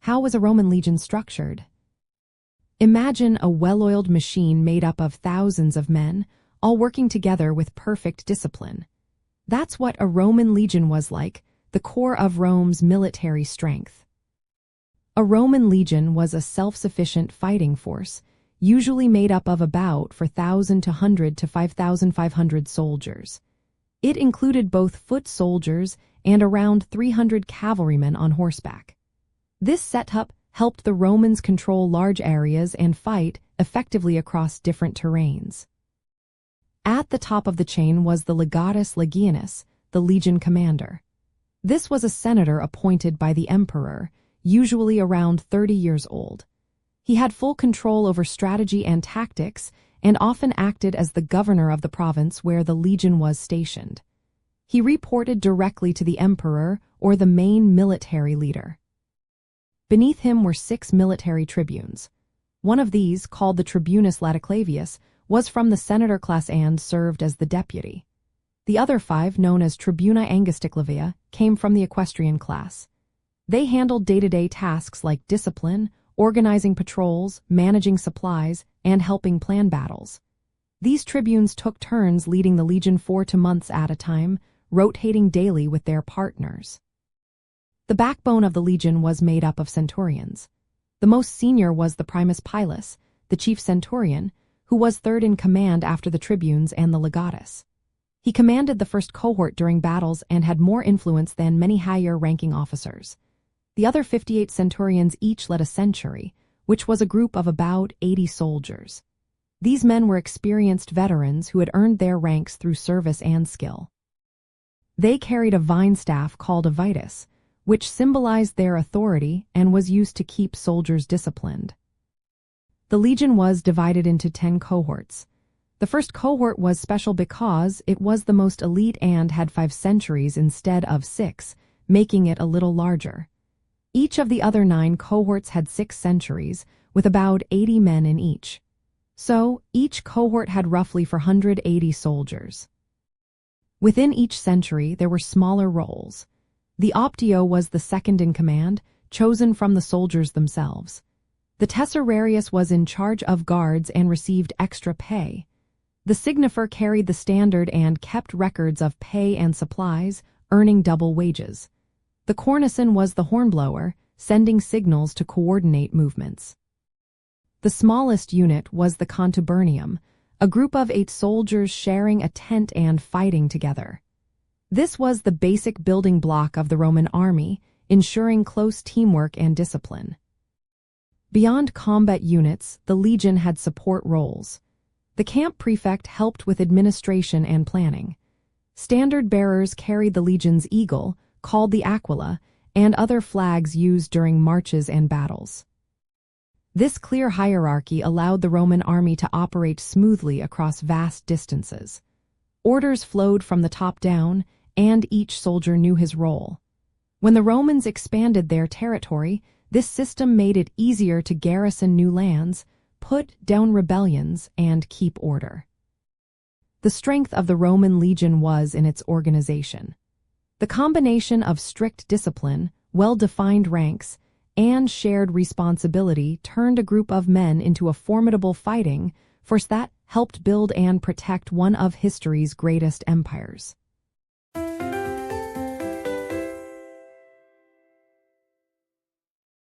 How was a Roman legion structured? Imagine a well-oiled machine made up of thousands of men, all working together with perfect discipline. That's what a Roman legion was like, the core of Rome's military strength. A Roman legion was a self-sufficient fighting force, usually made up of about 4,000 to 100 to 5,500 soldiers. It included both foot soldiers and around 300 cavalrymen on horseback. This setup helped the Romans control large areas and fight effectively across different terrains. At the top of the chain was the legatus legionis, the legion commander. This was a senator appointed by the emperor, usually around 30 years old. He had full control over strategy and tactics and often acted as the governor of the province where the legion was stationed. He reported directly to the emperor or the main military leader. Beneath him were 6 military tribunes. One of these, called the tribunus laticlavius, was from the senator class and served as the deputy. The other 5, known as tribuni angusticlavia, came from the equestrian class. They handled day-to-day tasks like discipline, organizing patrols, managing supplies, and helping plan battles. These tribunes took turns leading the legion for 2 months at a time, rotating daily with their partners. The backbone of the legion was made up of centurions. The most senior was the primus pilus, the chief centurion, who was third in command after the tribunes and the legatus. He commanded the first cohort during battles and had more influence than many higher-ranking officers. The other 58 centurions each led a century, which was a group of about 80 soldiers. These men were experienced veterans who had earned their ranks through service and skill. They carried a vine staff called a vitus, which symbolized their authority and was used to keep soldiers disciplined. The legion was divided into 10 cohorts. The first cohort was special because it was the most elite and had 5 centuries instead of 6, making it a little larger. Each of the other 9 cohorts had 6 centuries, with about 80 men in each. So, each cohort had roughly 480 soldiers. Within each century, there were smaller roles. The optio was the second in command, chosen from the soldiers themselves. The tesserarius was in charge of guards and received extra pay. The signifer carried the standard and kept records of pay and supplies, earning double wages. The cornicen was the hornblower, sending signals to coordinate movements. The smallest unit was the contubernium, a group of 8 soldiers sharing a tent and fighting together. This was the basic building block of the Roman army, ensuring close teamwork and discipline. Beyond combat units, the legion had support roles. The camp prefect helped with administration and planning. Standard bearers carried the legion's eagle, called the aquila, and other flags used during marches and battles. This clear hierarchy allowed the Roman army to operate smoothly across vast distances. Orders flowed from the top down, and each soldier knew his role. When the Romans expanded their territory, this system made it easier to garrison new lands, put down rebellions, and keep order. The strength of the Roman legion was in its organization. The combination of strict discipline, well-defined ranks, and shared responsibility turned a group of men into a formidable fighting force that helped build and protect one of history's greatest empires.